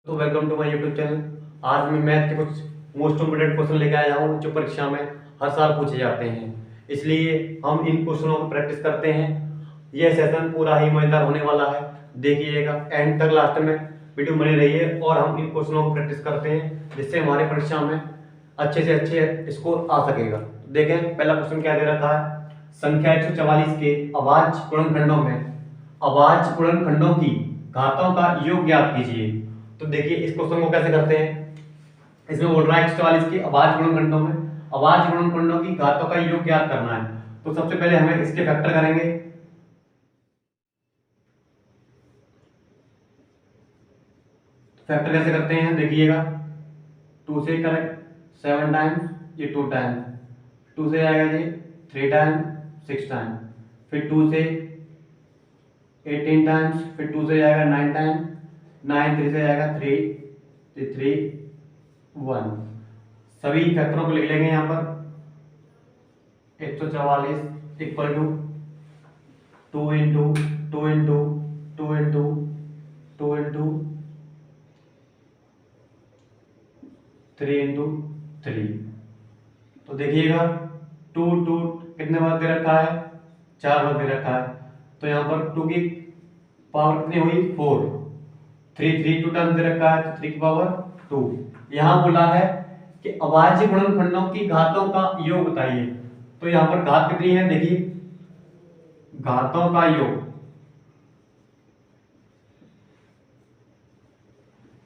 तो welcome to my YouTube channel. आज मैं मैथ के कुछ मोस्ट इम्पोर्टेंट क्वेश्चन लेके आया हूँ जो परीक्षा में हर साल पूछे जाते हैं, इसलिए हम इन क्वेश्चनों को प्रैक्टिस करते हैं। यह सेशन पूरा ही मजेदार होने वाला है, देखिएगा एंड तक, लास्ट में वीडियो बनी रही है और हम इन क्वेश्चनों को प्रैक्टिस करते हैं जिससे हमारे परीक्षा में अच्छे से अच्छे स्कोर आ सकेगा। देखें पहला क्वेश्चन क्या दे रखा है। संख्या 144 के अभाज्य गुणनखंडों की घातों का योग ज्ञात कीजिए। तो देखिए इस क्वेश्चन को कैसे करते हैं। इसमें बोल रहा है 144 के अभाज्य गुणनखंडों की घातों का योग ज्ञात करना है। तो सबसे पहले हमें इसके फैक्टर करेंगे। फैक्टर कैसे करते हैं देखिएगा, 2 से करें 7 टाइम्स, ये 2 टाइम्स, 2 से आएगा ये 3 टाइम्स 6 टाइम्स, फिर 2 से 18 टाइम्स, फिर 2 से आएगा 9 टाइम्स, 9 3 से आएगा 3 3 1। सभी फैक्टरों को लिख लेंगे यहाँ पर। 144 equal to 2 into 2 into 2 into 2 into 3 into 3। तो देखिएगा 2 2 कितने बार दे रखा है, 4 बार दे रखा है। तो यहाँ पर 2 की पावर कितनी हुई 4, 3 3 2 टाइम्स दे रखा है तो 3 की पावर 2। यहाँ बोला है कि अभाज्य गुणनखंडों की घातों का योग बताइए। तो यहाँ पर घात कितनी है देखिए, घातों का योग,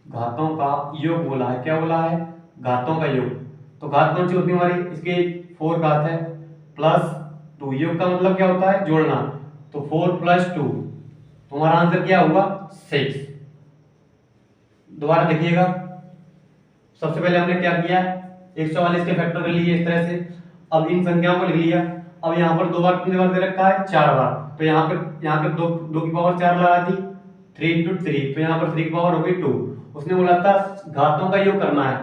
घातों का योग बोला है। क्या बोला है, घातों का योग। तो घात कौन सी होती है हमारी, इसके 4 घात है प्लस 2। योग का मतलब क्या होता है, जोड़ना। तो 4 प्लस 2, तो हमारा आंसर क्या हुआ 6। दोबारा देखिएगा, सबसे पहले हमने क्या किया, 144 के फैक्टर कर लिए इस तरह से। अब इन संख्याओं को लिख लिया। अब यहाँ पर 2 बार कितने बार दे रखा है, 4 बार। तो यहाँ पे 2 की पावर 4 लगा दी, 3 इंटू 3, तो यहाँ पर 3 की पावर हो गई 2। उसने बोला था घातों का योग करना है,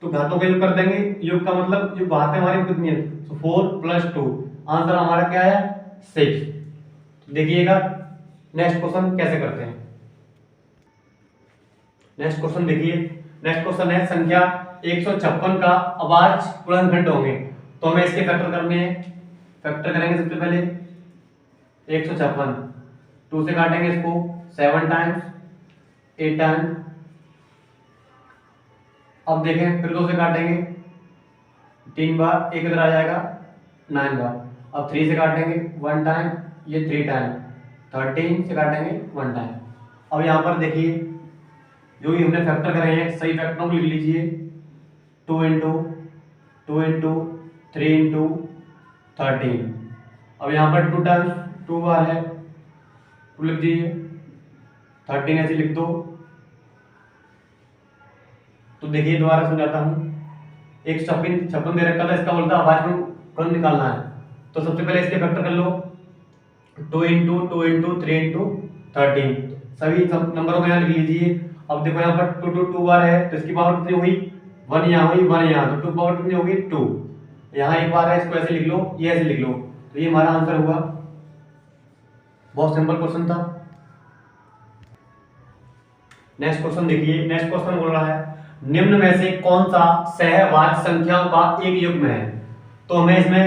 तो घातों का योग कर देंगे। योग का मतलब जो घात है हमारी कितनी है, तो 4 प्लस 2, आंसर हमारा क्या है 6। देखिएगा नेक्स्ट क्वेश्चन कैसे करते हैं। नेक्स्ट क्वेश्चन देखिए, नेक्स्ट क्वेश्चन है संख्या 156 का अभाज्य गुणनखंड होंगे। तो हमें इसके फैक्टर करने हैं। फैक्टर करेंगे सबसे पहले 156, 2 से काटेंगे इसको 7 टाइम्स 8 टाइम्स। अब देखें फिर 2 से काटेंगे 3 बार, एक इधर आ जाएगा 9 बार। अब 3 से काटेंगे 1 टाइम, ये 3 टाइम, 13 से काटेंगे 1 टाइम। अब यहाँ पर देखिए जो भी हमने फैक्टर करे हैं सही फैक्टरों को लिख लीजिए। 2 इंटू 2 इंटू 3 इंटू 13। अब यहाँ पर 2 टाइम्स 2 बार है, 2 लिख दीजिए, 13 ऐसे लिख दो। तो देखिए दोबारा समझाता हूँ। 156 दे रखा था, इसका बोलता अभाज्य गुणनखंड निकालना है। तो सबसे पहले इसके फैक्टर कर लो, 2 इंटू 2 इंटू 3 इंटू 13। सभी नंबरों को यहाँ लिख लीजिए। अब देखो यहाँ पर 2 2 2 बार है, तो इसकी पावर कितनी हुई 1, यहाँ हुई 1 यहाँ, तो 2 पावर कितनी होगी 2। यहाँ एक बार है, इसको ऐसे लिख लो, ये ऐसे लिख लो। तो ये हमारा आंसर हुआ। बहुत सिंपल क्वेश्चन था। नेक्स्ट क्वेश्चन देखिए, नेक्स्ट क्वेश्चन बोल रहा है निम्न में से कौन सा सहवाच्य संख्याओं का एक युग्म है। तो हमें इसमें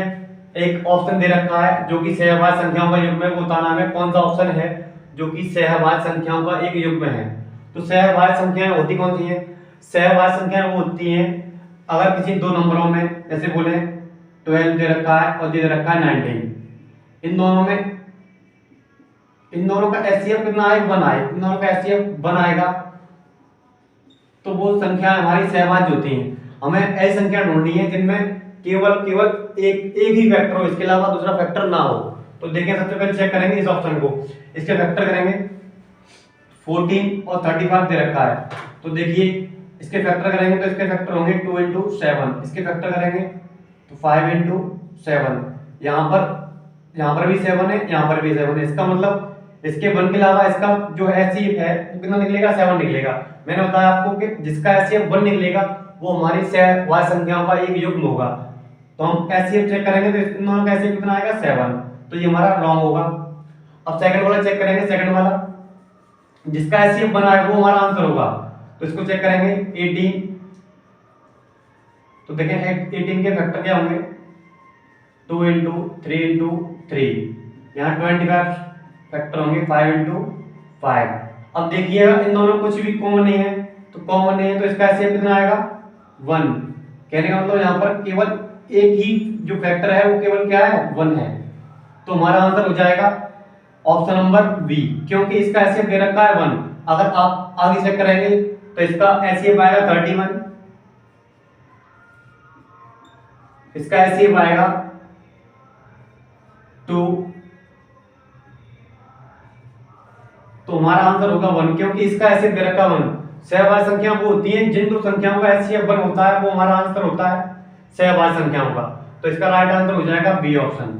एक ऑप्शन दे रखा है जो कि सहवाच्य संख्याओं का युग्म है, वो बताना हमें कौन सा ऑप्शन है जो कि सहवाच्य संख्याओं का एक युग्म है। तो सहवाच्य संख्याएं होती कौन सी हैं, सहवाच्य संख्याएं वो होती हैं अगर किसी दो नंबरों में, जैसे बोले 12 दे रखा है और दे रखा है 19, इन दोनों का एचसीएफ कितना आए 1 आए, इन दोनों का एचसीएफ 1 आएगा, तो वो संख्या हमारी सहवाच्य होती हैं। हमें ऐसी संख्या ढूंढनी है जिनमें केवल एक ही फैक्टर हो, इसके अलावा दूसरा फैक्टर ना हो। तो देखें सबसे पहले चेक करेंगे इस ऑप्शन को, इसके फैक्टर करेंगे। 14 और 35 दे रखा है, तो देखिए इसके फैक्टर करेंगे तो इसके फैक्टर होंगे 2 इंटू 7। इसके फैक्टर करेंगे तो 5 इंटू 7। यहाँ पर भी 7 है, यहाँ पर भी 7 है। इसका मतलब इसके 1 के अलावा इसका जो एचसीएफ है वो कितना निकलेगा 7 निकलेगा। मैंने बताया आपको कि जिसका एचसीएफ 1 निकलेगा वो हमारी सहवाच्य संख्याओं का एक युग्म होगा। तो हम एचसीएफ चेक करेंगे तो इन दोनों का एचसीएफ कितना आएगा 7, तो ये हमारा रॉन्ग होगा। अब सेकंड वाला चेक करेंगे, सेकंड वाला जिसका एचसीएफ बना है वो हमारा आंसर होगा। तो इसको चेक करेंगे 18, तो देखें 18 के फैक्टर क्या होंगे, 2 इंटू 3 इंटू 3, यहाँ 25 फैक्टर होंगे 5 इंटू 5। अब देखिएगा इन दोनों कुछ भी कॉमन नहीं है, तो कॉमन नहीं है तो इसका एचसीएफ कितना आएगा 1। कहने का मतलब यहाँ पर केवल एक ही जो फैक्टर है वो केवल क्या है 1 है। तो हमारा आंसर हो जाएगा ऑप्शन नंबर बी, क्योंकि इसका एचसीएफ दे रखा है 1। अगर आप आगे चेक करेंगे तो इसका एचसीएफ आएगा 31, इसका एचसीएफ आएगा 2, तो हमारा आंसर होगा 1, क्योंकि इसका एचसीएफ दे रखा 1। सहभाज्य संख्या वो होती है जिन दो संख्याओं का एचसीएफ 1 होता है, वो हमारा आंसर होता है सहभाज्य संख्याओं का। तो इसका राइट आंसर हो जाएगा बी ऑप्शन।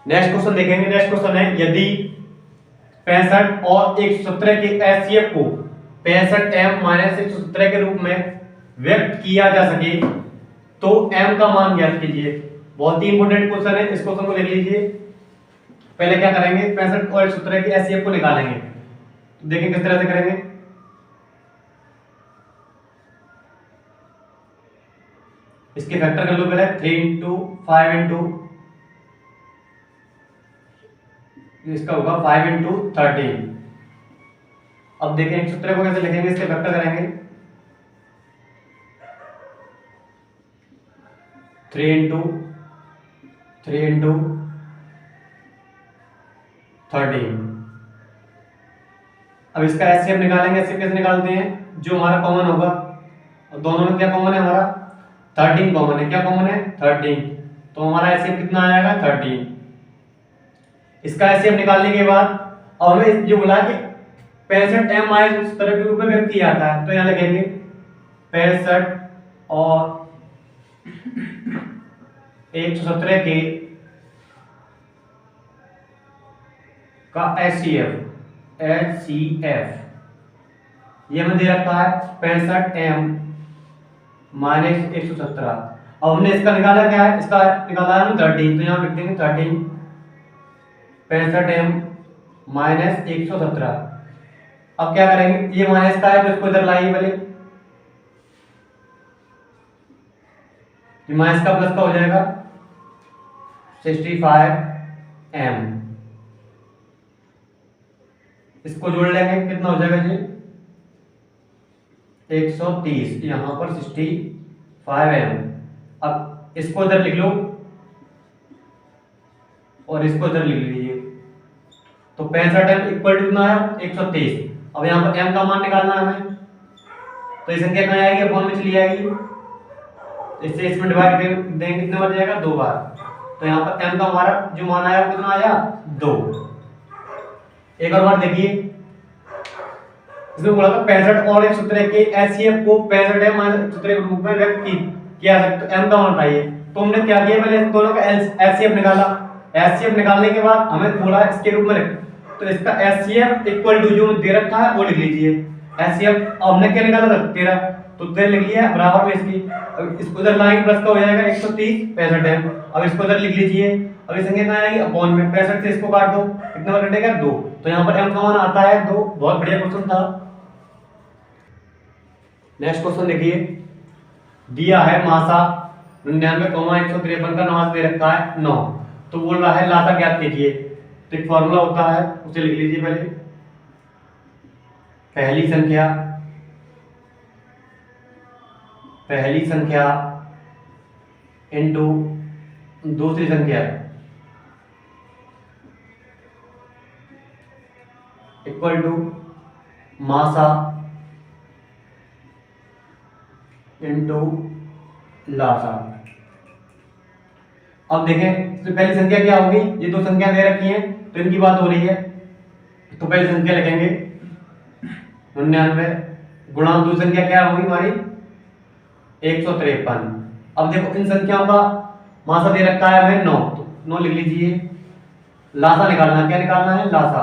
नेक्स्ट क्वेश्चन देखेंगे। नेक्स्ट क्वेश्चन है, यदि 65 और 117 के एचसीएफ को 65m माइनस 117 के रूप में व्यक्त किया जा सके तो m का मान ज्ञात कीजिए। बहुत ही इंपॉर्टेंट क्वेश्चन है, इस क्वेश्चन को लिख लीजिए। पहले क्या करेंगे, 65 और 117 के एचसीएफ को निकालेंगे। तो देखिए किस तरह से करेंगे। इसके फैक्टर कर लो पहले, 3 इंटू 5 इंटू, इसका होगा 5 इंटू 13। अब देखें 117 को कैसे लिखेंगे, इसके फैक्टर करेंगे 3 इंटू 3 इंटू 13। अब इसका एचसीएफ निकालेंगे। एचसीएफ कैसे निकालते हैं, जो हमारा कॉमन होगा, और दोनों में क्या कॉमन है, हमारा 13 कॉमन है। क्या कॉमन है 13, तो हमारा एचसीएफ कितना आएगा 13। इसका एचसीएफ निकालने के बाद अब हमें जो बोला कि 65m माइनस 117 के रूप में व्यक्त किया जाता है, तो यहाँ लिखेंगे 65 और 117 के का एचसीएफ ये हमें दे रखा है 65m माइनस 117। अब हमने इसका निकाला क्या है, इसका निकाला है 13, तो यहाँ लिख देंगे 13 65m माइनस 117। अब क्या करेंगे, ये माइनस का है तो इसको इधर लाइए पहले, ये माइनस का प्लस का हो जाएगा 65m। इसको जोड़ लेंगे, कितना हो जाएगा जी 130, यहां पर 65m। अब इसको इधर लिख लो और इसको इधर लिख लीजिए, तो 65m इक्वल टू कितना है 130। अब यहाँ पर m का मान निकालना है हमें, तो ये संख्या कहाँ आएगी, अपॉन में चली जाएगी, इससे इसमें डिवाइड देंगे कितने बार जाएगा 2 बार। तो यहाँ पर m का हमारा जो मान आया वो कितना आया 2। एक और बार देखिए, इसमें बोला था 65 और 117 के एचसीएफ को 65m माइनस 117 के रूप में व्यक्त किया जा सकता है, m का मान पाइए। तो हमने क्या किया, पहले दोनों का एचसीएफ निकाला। एचसीएफ निकालने के बाद हमें बोला इसके रूप में, तो इसका एचसीएफ इक्वल टू जो दे रखा है वो लिख लीजिए। एचसीएफ हमने क्या निकाला था 13, तो 13 लिख लिया बराबर में इसकी। अब इसको इधर लाएंगे, प्लस का हो जाएगा 130 65m। अब इसको इधर लिख लीजिए। अब ये संख्या कहाँ आएगी, अपॉन में 65 से इसको काट दो, कितना बार कटेगा 2। तो यहाँ पर m का मान आता है 2। बहुत बढ़िया क्वेश्चन था। नेक्स्ट क्वेश्चन देखिए, दिया है मासा 99,153 का नाश दे रखा है 9, तो बोल रहा है लासा ज्ञात कीजिए। तो एक फॉर्मूला होता है, उसे लिख लीजिए पहले। पहली संख्या इनटू दूसरी संख्या इक्वल टू मासा इनटू लासा। अब देखें, तो पहली संख्या क्या होगी, ये दो संख्या दे रखी हैं तो इनकी बात हो रही है, तो पहली संख्या लिखेंगे 99 गुणा दूसरी संख्या क्या होगी हमारी 153। अब देखो इन संख्याओं का मासा दे रखा है हमें 9, तो 9 लिख लीजिए। लासा निकालना, क्या निकालना है लासा,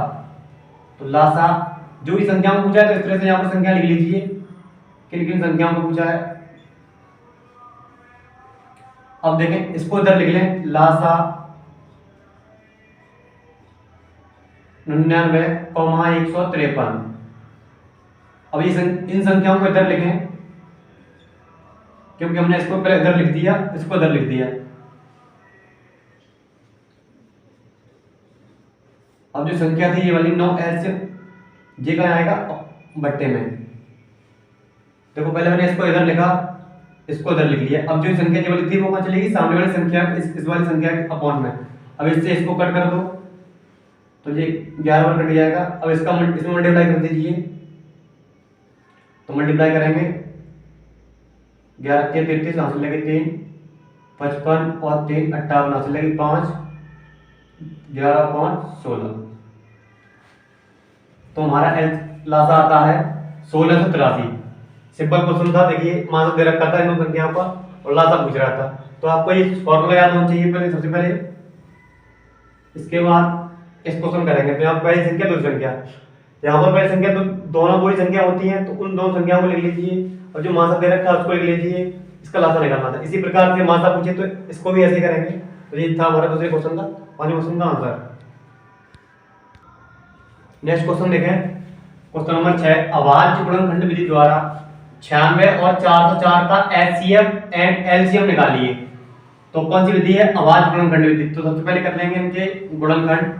तो लासा जो भी संख्याओं को पूछा है तो इस तरह से यहाँ पर संख्या लिख लीजिए, किन किन संख्याओं को पूछा है। अब देखें इसको इधर लिख लें, लासा 99,153। अब ये इन संख्याओं को इधर लिखें, क्योंकि हमने इसको पहले इधर लिख दिया, इसको इधर लिख दिया। अब जो संख्या थी ये वाली 9 से ये कहाँ आएगा, बट्टे में। देखो पहले मैंने इसको इधर लिखा, इसको इधर लिख लिया। अब जो संख्या ये वाली थी वो कहाँ चलेगी, सामने वाली संख्या, इस वाली संख्या के अपॉन में। अब इससे इसको कट कर दो तो ये 11 बार कट जाएगा। अब इसका इसमें मल्टीप्लाई कर दीजिए, तो मल्टीप्लाई करेंगे 11 के 33, यहाँ से लगे 3, 55 और 3 58, यहाँ से लगी 5, 11 5 16। तो हमारा लासा आता है 1683। सिंपल क्वेश्चन था, देखिए मास दे रखा था इन संख्याओं का और लासा पूछ रहा था। तो आपको ये फॉर्मूला याद होना चाहिए पहले, सबसे पहले। इसके बाद इस क्वेश्चन करेंगे तो यहाँ पहली संख्या दूसरी संख्या, यहाँ पर पहली संख्या तो दोनों वही संख्या होती हैं, तो उन दोनों संख्याओं को लिख लीजिए और जो मासा दे रखा है उसको लिख लीजिए। इसका लासा निकालना था। इसी प्रकार से मासा पूछे तो इसको भी ऐसे करेंगे। तो ये था हमारा दूसरे क्वेश्चन का, पांचवें क्वेश्चन का आंसर। नेक्स्ट क्वेश्चन देखें, क्वेश्चन नंबर 6, अभाज्य गुणनखंड विधि द्वारा 96 और 404 का एचसीएफ एंड एलसीएम निकालिए। तो कौन सी विधि है, अभाज्य गुणनखंड विधि। तो सबसे पहले कर लेंगे इनके गुणनखंड,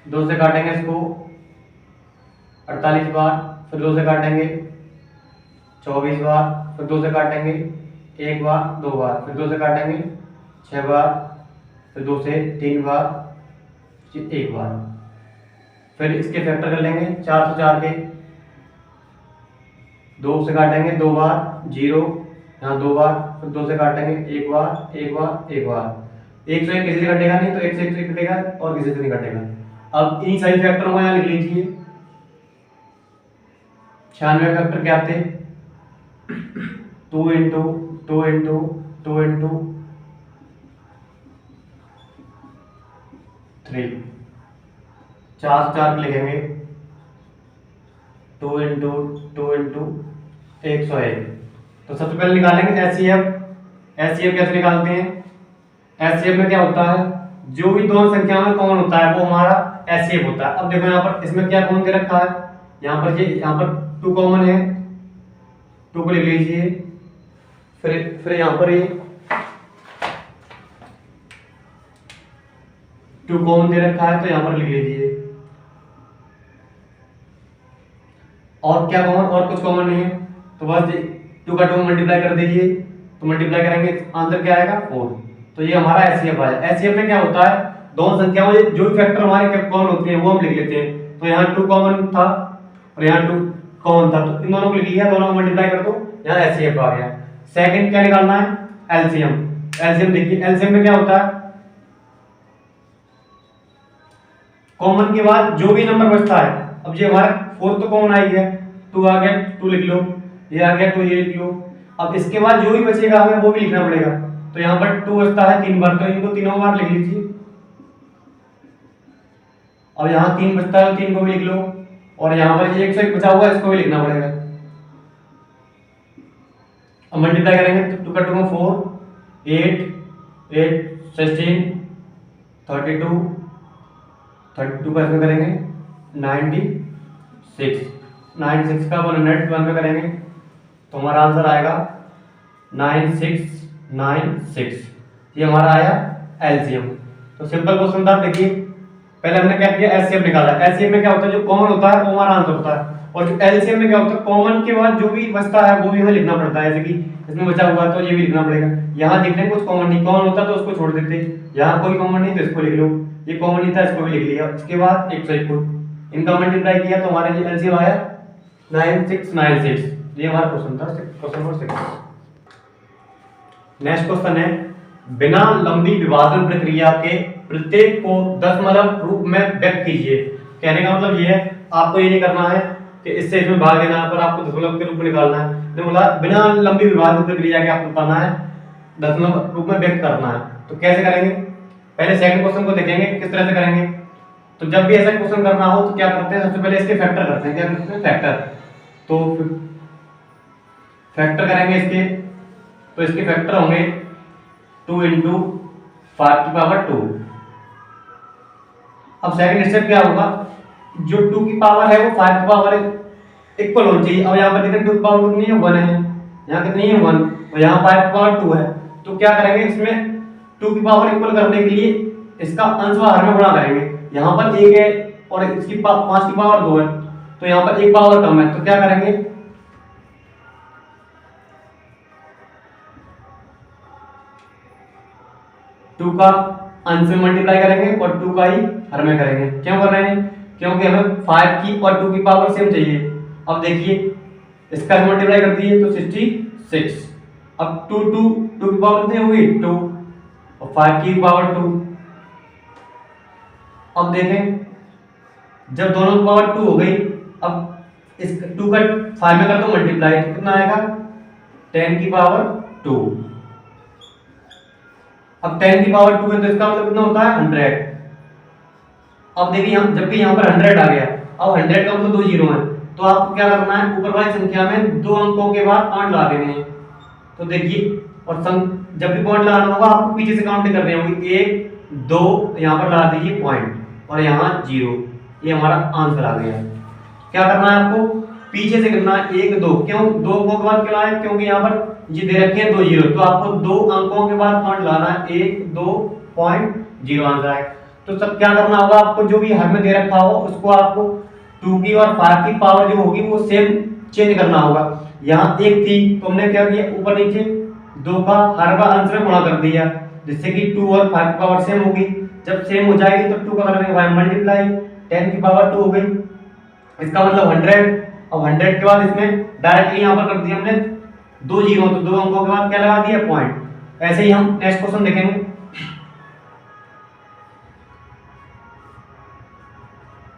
2 से काटेंगे इसको 48 बार, फिर 2 से काटेंगे 24 बार, फिर 2 से काटेंगे 1 बार 2 बार, फिर 2 से काटेंगे 6 बार, फिर 2 से 3 बार, 1 बार। फिर इसके फैक्टर कर लेंगे 404 के, 2 से काटेंगे 2 बार 0, यहाँ 2 बार, फिर 2 से काटेंगे 1 बार 1 बार 1 बार। 1 से 1 किसी से कटेगा नहीं, तो 1 से 1 कटेगा और किसी से नहीं कटेगा। अब इन सभी फैक्टरों को यहाँ लिख लीजिए। 96 फैक्टर क्या थे, 2 × 2 × 2 × 3, 4 4 लिखेंगे 2 × 2 × 101। तो सबसे पहले निकालेंगे एचसीएफ। एचसीएफ कैसे निकालते हैं, एचसीएफ में क्या होता है, जो भी दोनों संख्याओं में कॉमन होता है वो हमारा एचसीएफ होता है। अब देखो यहाँ पर इसमें क्या कॉमन दे रखा है, यहाँ पर 2 कॉमन है, 2 को लिख लीजिए। फिर यहाँ पर ये 2 कॉमन दे रखा है, तो यहाँ पर लिख लीजिए। और क्या कॉमन, और कुछ कॉमन नहीं है, तो बस 2 का 2 मल्टीप्लाई कर दीजिए। तो मल्टीप्लाई करेंगे आंसर क्या आएगा, 4। तो ये हमारा एचसीएफ आया। एचसीएफ में क्या होता है, दोनों संख्याओं में जो भी फैक्टर हमारे कॉमन होते हैं वो हम लिख लेते हैं। तो यहाँ 2 कॉमन था और यहाँ 2 कॉमन था, तो इन दोनों को लिख लिया, दोनों को मल्टीप्लाई कर दो, यहाँ एचसीएफ आ गया। सेकंड क्या निकालना है, एलसीएम। एलसीएम देखिए, एलसीएम में क्या होता है, कॉमन के बाद जो भी नंबर बचता है। अब ये हमारा 4 तो कॉमन आ गया, 2 आ गया, 2 लिख लो, ये आ गया 2, ये लिख लो। अब इसके बाद जो भी बचेगा हमें वो भी लिखना पड़ेगा। तो यहाँ पर 2 बचता है 3 बार, तो इनको तीनों बार लिख लीजिए। अब यहाँ 3 बचता है, 3 को भी लिख लो, और यहाँ पर ये 101 बचा हुआ है, इसको भी लिखना पड़ेगा। अब मल्टीप्लाई करेंगे तो 2 का 2 4, 8 8 16 32 32 का इसमें करेंगे 96 96 का 101 में करेंगे तो हमारा आंसर आएगा 9696। ये हमारा आया एलसीएम। तो सिंपल क्वेश्चन था। देखिए पहले हमने क्या किया, एचसीएफ निकाला। एचसीएफ में क्या होता है, जो कॉमन होता है वो हमारा आंसर होता है, और जो एलसीएम में क्या होता है, कॉमन के बाद जो भी बचता है वो भी हमें लिखना पड़ता है। जैसे कि इसमें बचा हुआ है तो ये भी लिखना पड़ेगा। यहाँ देख लें कुछ कॉमन नहीं, कॉमन होता तो उसको छोड़ देते, यहाँ कोई कॉमन नहीं तो इसको लिख लो, ये कॉमन नहीं था इसको भी लिख लिया। इसके बाद 101 इनका मल्टीप्लाई किया तो हमारा ये एलसीएम आया 9696। ये हमारा क्वेश्चन था, क्वेश्चन नंबर 6। नेक्स्ट क्वेश्चन है, बिना लंबी विभाजन प्रक्रिया के प्रत्येक को दशमलव रूप में व्यक्त कीजिए। कहने का मतलब ये है, आपको ये नहीं करना है कि इससे इसमें भाग देना है, पर आपको दशमलव के रूप में निकालना है। तो बोला बिना लंबी विभाजन प्रक्रिया के आपको करना है, दशमलव रूप में व्यक्त करना है। तो कैसे करेंगे, पहले सेकंड क्वेश्चन को देखेंगे किस तरह से करेंगे। तो जब भी ऐसा क्वेश्चन करना हो तो क्या करते हैं, सबसे पहले इसके फैक्टर करते हैं। क्या करते हैं, फैक्टर। तो फैक्टर करेंगे इसके, तो इसके फैक्टर होंगे 2 × 5 की पावर 2। अब सेकंड स्टेप क्या होगा, जो 2 की पावर है वो 5 की पावर इक्वल होनी चाहिए। अब यहाँ पर देखिए 2 की पावर कितनी है 1 है, यहाँ कितनी है 1 और यहाँ 5 की पावर 2 है। तो क्या करेंगे इसमें 2 की पावर इक्वल करने के लिए इसका अंश व हर में गुणा करेंगे। यहाँ पर 1 है और इसकी 5 की पावर 2 है, तो यहाँ पर एक पावर कम है, तो क्या करेंगे 2 का अंश में मल्टीप्लाई करेंगे और 2 का ही हर में करेंगे। क्यों कर रहे हैं? क्योंकि हमें 5 की और 2 की पावर सेम चाहिए। अब देखिए इसका मल्टीप्लाई कर दिए तो 66। अब 2 की पावर कितनी होगी 2 और 5 की पावर 2। अब देखें जब दोनों की पावर 2 हो गई, अब इस 2 का 5 में कर दो मल्टीप्लाई, तो कितना आएगा 10 की पावर 2। अब 10 की पावर 2 है तो इसका मतलब कितना होता है 100। अब देखिए हम जब भी यहाँ पर 100 आ गया, अब 100 का मतलब 2 जीरो है, तो आपको क्या करना है ऊपर वाली संख्या में 2 अंकों के बाद पॉइंट लगा देने हैं। तो देखिए और जब भी पॉइंट लगाना होगा आपको पीछे से काउंटिंग करनी होगी, 1 2 यहाँ पर लगा दीजिए पॉइंट और यहाँ 0। ये हमारा आंसर आ गया। क्या करना है आपको पीछे से करना है 1 2। क्यों 2 अंकों के बाद क्यों आए? क्योंकि यहाँ पर ये दे रखे हैं 2 जीरो, तो आपको 2 अंकों के बाद पॉइंट लगाना है 1 2 पॉइंट 0 आंसर आएगा। तो सब क्या करना होगा आपको जो भी हर में दे रखा हो उसको आपको 2 की और 5 की पावर जो होगी वो सेम चेंज करना होगा। यहाँ 1 थी तो हमने क्या किया ऊपर नीचे 2 का हर बार अंश में गुणा कर दिया, जिससे कि 2 और 5 की पावर सेम होगी। जब सेम हो जाएगी तो 2 का करेंगे 5 मल्टीप्लाई 10 की पावर 2 हो गई, इसका मतलब 100। अब 100 के बाद इसमें डायरेक्टली यहाँ पर कर दिया हमने 2 जीरो, तो 2 अंकों के बाद क्या लगा दिया पॉइंट। ऐसे ही हम नेक्स्ट क्वेश्चन देखेंगे।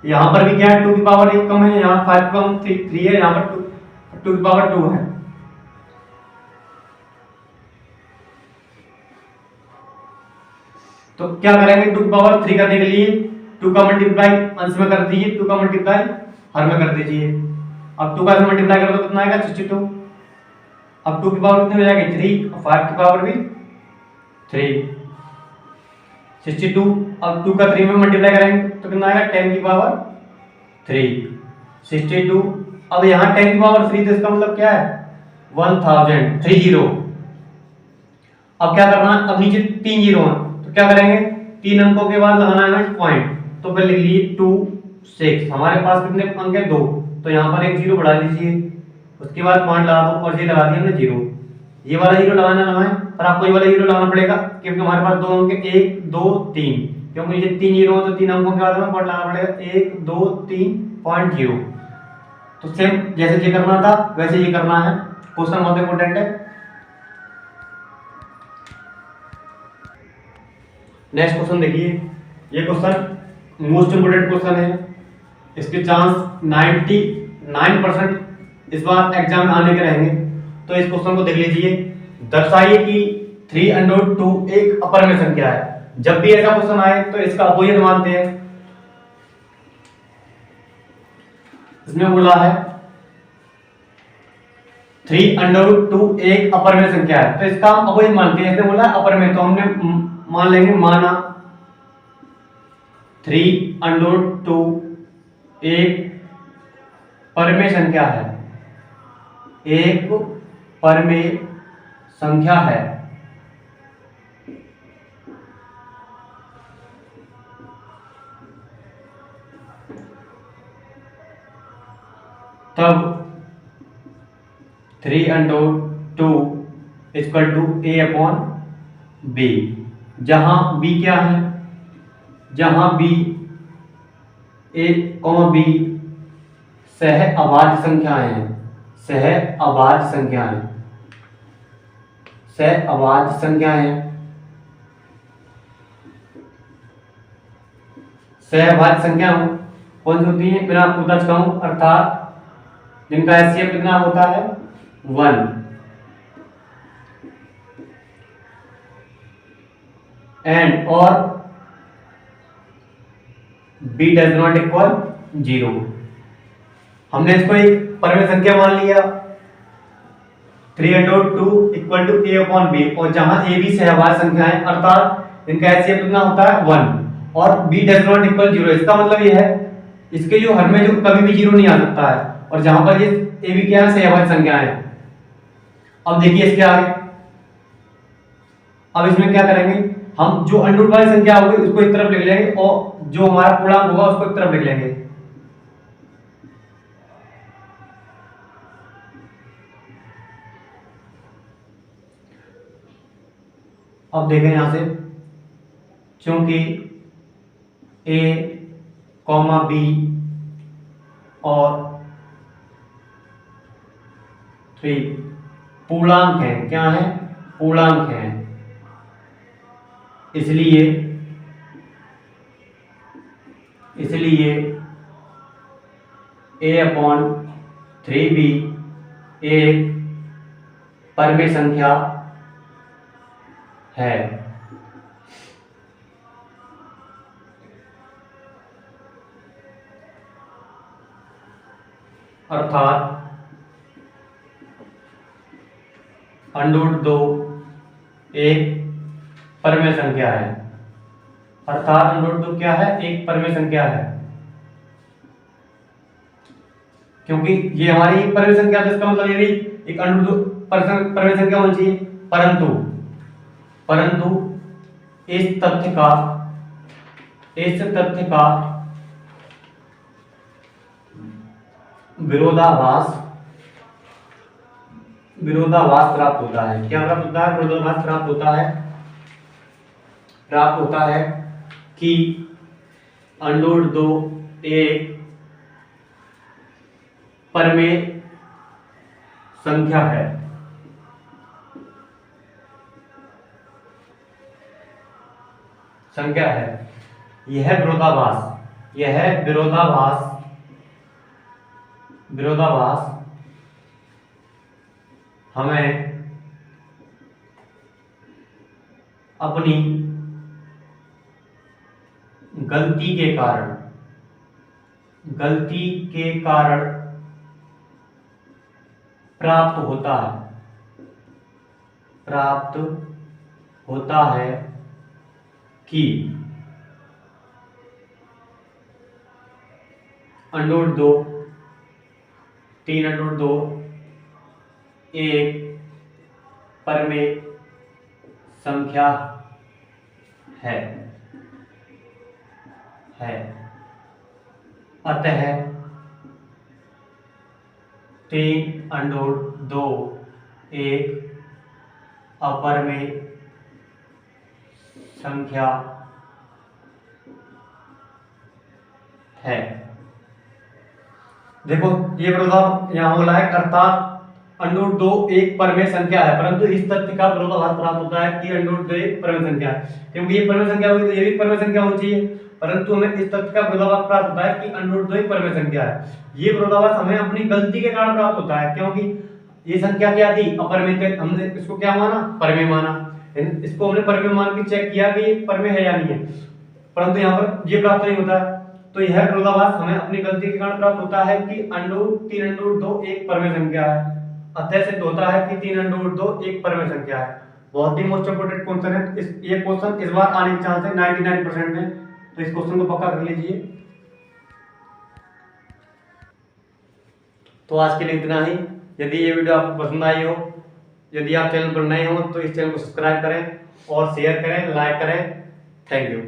यहाँ पर भी क्या है 2 की पावर 1 कम है, यहाँ 5 कम 3 है, यहाँ पर 2 की पावर 2 है। तो क्या करेंगे 2 की पावर 3 करने के लिए 2 का मल्टीप्लाई अंश में कर दीजिए, 2 का मल्टीप्लाई हर में कर दीजिए। अब 2 का मल्टीप्लाई कर दो कितना आएगा 62। अब 2 की पावर कितनी हो जाएगी 3 और 5 की पावर भी 3 62। अब 2 का 3 में मल्टीप्लाई करेंगे तो कितना आएगा 10 की पावर 3 62। अब यहाँ 10 की पावर 3 तो इसका मतलब क्या है 1030। अब क्या करना है अब नीचे 3 जीरो है तो क्या करेंगे 3 अंकों के बाद लगाना है पॉइंट, तो फिर लिख लीजिए 2 6। हमारे पास कितने अंक है 2, तो यहाँ पर एक जीरो बढ़ा लीजिए, उसके बाद पॉइंट लगा दो और ये लगा दिया हमने जीरो। ये वाला जीरो लगाना है पर आपको ये वाला जीरो लगाना पड़ेगा क्योंकि हमारे पास 2 अंक 1 2 3, क्योंकि ये 3 जीरो है तो 3 अंकों के बाद हमें पॉइंट लगाना पड़ेगा 1 2 3 पॉइंट 0। तो सेम जैसे ये करना था वैसे ये करना है। क्वेश्चन बहुत इंपॉर्टेंट है। नेक्स्ट क्वेश्चन देखिए, ये क्वेश्चन मोस्ट इंपोर्टेंट क्वेश्चन है, इसके चांस 99% इस बार एग्जाम में आने के रहेंगे। तो इस क्वेश्चन को देख लीजिए। दर्शाइए कि 3√2 एक अपर में संख्या है। जब भी ऐसा क्वेश्चन आए तो इसका अपोजिट मानते हैं। इसमें बोला है 3√2 एक अपर में संख्या है, तो इसका हम अपोजिट मानते हैं। इसने बोला अपर में तो हमने मान लेंगे माना 3√2 एक परमेय संख्या है, एक परमेय संख्या है। तब 3√2 इक्वल टू a/b, जहां b क्या है, जहां b a, b सह अभाज्य संख्याएं हैं, सह अभाज्य संख्याएं, सह अभाज्य संख्याएं, सह अभाज्य संख्या कौन सी होती है? बिना आपको बता चुका हूं, अर्थात जिनका एचसीएफ कितना होता है 1 एंड और b डज नॉट इक्वल 0। हमने इसको एक परमेय संख्या मान लिया 3√2 इक्वल टू a/b, और जहां a b सहअभाज्य संख्या है अर्थात इनका एचसीएफ कितना होता है 1 और b डज नॉट इक्वल 0। इसका मतलब यह है इसके जो हर में जो कभी भी जीरो नहीं आ सकता है, और जहां पर ये ए भी क्या है, सहभाज्य संख्याएं हैं। अब देखिए इसके आगे, अब इसमें क्या करेंगे, हम जो अंडर रूट वाली संख्या होगी उसको एक तरफ लिख लेंगे, और जो हमारा पूर्णांक होगा उसको एक तरफ लिख लेंगे। अब देखें यहां से, चूंकि ए कॉमा बी और 3 पूर्णांक है, क्या है, पूर्णांक है, इसलिए a/3b एक परमेय संख्या है। अर्थात √2 एक परमेय संख्या है, अर्थात √2 क्या है, एक परमेय संख्या है। क्योंकि ये हमारी एक परमेय संख्या है, इसका मतलब ये भी एक √2 परमेय संख्या होनी चाहिए, परंतु इस तथ्य का विरोधाभास प्राप्त होता है। क्या प्राप्त होता है, विरोधाभास प्राप्त होता है कि √2 एक परमेय संख्या है। यह विरोधाभास हमें अपनी गलती के कारण प्राप्त होता है कि √2 3√2 एक परमेय संख्या है। अतः 3√2 एक अपरमेय संख्या है। देखो ये विरोधाभास यहाँ बोला है, अर्थात √2 एक परमेय संख्या है, परंतु इस तथ्य का विरोधाभास प्राप्त होता है कि √2 एक परमेय संख्या है। क्योंकि ये परमेय संख्या होगी तो ये भी परमेय संख्या होनी चाहिए, परंतु हमें इस तथ्य का विरोधाभास प्राप्त होता है कि √2 एक परमेय संख्या है। ये विरोधाभास हमें अपनी गलती के कारण प्राप्त होता है, क्योंकि ये संख्या क्या थी, अपरमेय, हमने इसको क्या माना, परमेय माना। इसको हमने परमेय मान के चेक किया कि ये परमेय है या नहीं है, परंतु यहाँ पर ये प्राप्त नहीं होता है। तो यह विरोधाभास हमें अपनी गलती के कारण प्राप्त होता है कि 3√2 एक परमेय संख्या है। अतः सिद्ध होता है कि 3√2 एक परमेय संख्या है। बहुत ही मोस्ट इंपोर्टेंट क्वेश्चन है। ये क्वेश्चन इस बार आने के चांस है 99% में, तो इस क्वेश्चन को पक्का कर लीजिए। तो आज के लिए इतना ही। यदि ये वीडियो आपको पसंद आई हो, यदि आप चैनल पर नए हो तो इस चैनल को सब्सक्राइब करें और शेयर करें, लाइक करें। Thank you.